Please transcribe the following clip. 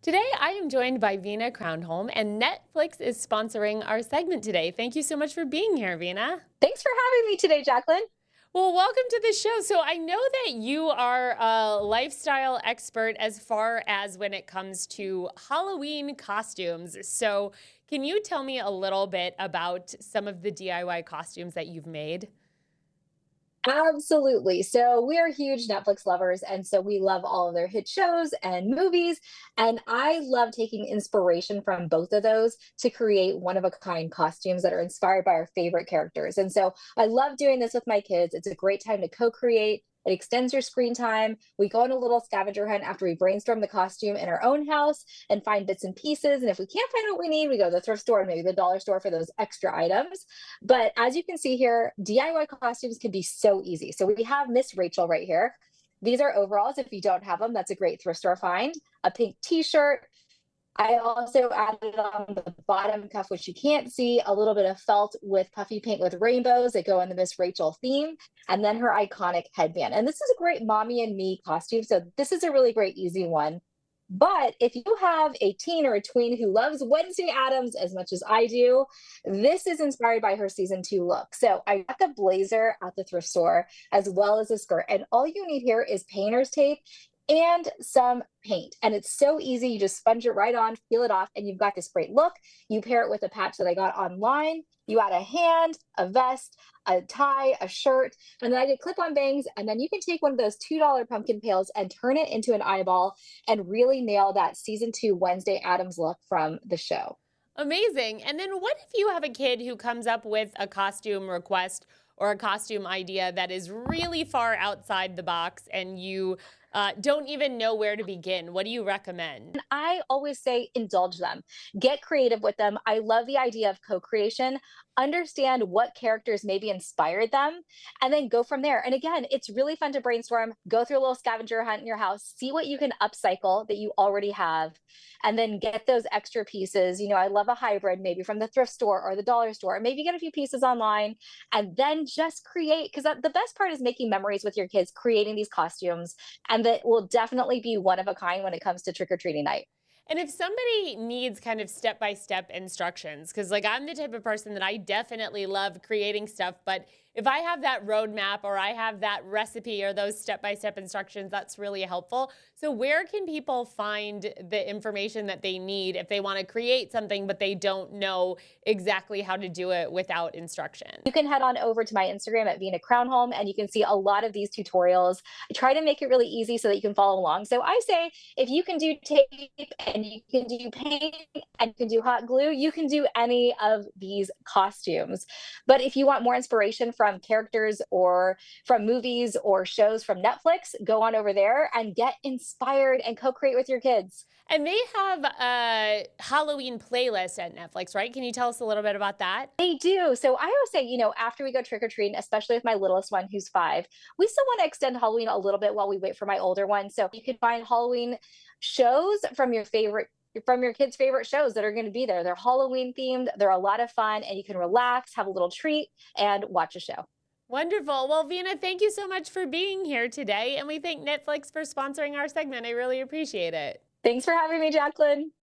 Today, I am joined by Vina Crownholm, and Netflix is sponsoring our segment today. Thank you so much for being here, Vina. Thanks for having me today, Jacqueline. Well, welcome to the show. So I know that you are a lifestyle expert as far as when it comes to Halloween costumes. So can you tell me a little bit about some of the DIY costumes that you've made? Absolutely. So we are huge Netflix lovers, and so we love all of their hit shows and movies. And I love taking inspiration from both of those to create one-of-a-kind costumes that are inspired by our favorite characters. And so I love doing this with my kids. It's a great time to co-create. It extends your screen time. We go on a little scavenger hunt after we brainstorm the costume in our own house and find bits and pieces. And if we can't find what we need, we go to the thrift store and maybe the dollar store for those extra items. But as you can see here, DIY costumes can be so easy. So we have Miss Rachel right here. These are overalls. If you don't have them, that's a great thrift store find. A pink t-shirt. I also added on the bottom cuff, which you can't see, a little bit of felt with puffy pink with rainbows that go in the Miss Rachel theme, and then her iconic headband. And this is a great mommy and me costume. So this is a really great, easy one. But if you have a teen or a tween who loves Wednesday Addams as much as I do, this is inspired by her season 2 look. So I got the blazer at the thrift store as well as a skirt. And all you need here is painter's tape and some paint. And it's so easy. You just sponge it right on, peel it off, and you've got this great look. You pair it with a patch that I got online. You add a hand, a vest, a tie, a shirt, and then I did clip-on bangs. And then you can take one of those $2 pumpkin pails and turn it into an eyeball and really nail that season 2 Wednesday Addams look from the show. Amazing. And then what if you have a kid who comes up with a costume request or a costume idea that is really far outside the box and you don't even know where to begin? What do you recommend? I always say indulge them, get creative with them. I love the idea of co creation. Understand what characters maybe inspired them, and then go from there. And again, it's really fun to brainstorm, go through a little scavenger hunt in your house, see what you can upcycle that you already have, and then get those extra pieces. I love a hybrid, maybe from the thrift store or the dollar store, or maybe get a few pieces online, and then just create. Because the best part is making memories with your kids, creating these costumes, and that will definitely be one of a kind when it comes to trick or treating night. And if somebody needs kind of step-by-step instructions, because like I'm the type of person that I definitely love creating stuff, but if I have that roadmap or I have that recipe or those step-by-step instructions, that's really helpful. So where can people find the information that they need if they want to create something, but they don't know exactly how to do it without instruction? You can head on over to my Instagram at Vina Crownholm, and you can see a lot of these tutorials. I try to make it really easy so that you can follow along. So I say if you can do tape and you can do paint and you can do hot glue, you can do any of these costumes. But if you want more inspiration from characters or from movies or shows from Netflix, go on over there and get inspired and co-create with your kids. And they have a Halloween playlist at Netflix, right? Can you tell us a little bit about that? They do. So I always say, after we go trick or treating, especially with my littlest one who's 5, we still want to extend Halloween a little bit while we wait for my older one. So you can find Halloween shows from your kids' favorite shows that are going to be there. They're Halloween themed, they're a lot of fun, and you can relax, have a little treat, and watch a show. Wonderful. Well, Vina, thank you so much for being here today. And we thank Netflix for sponsoring our segment. I really appreciate it. Thanks for having me, Jacqueline.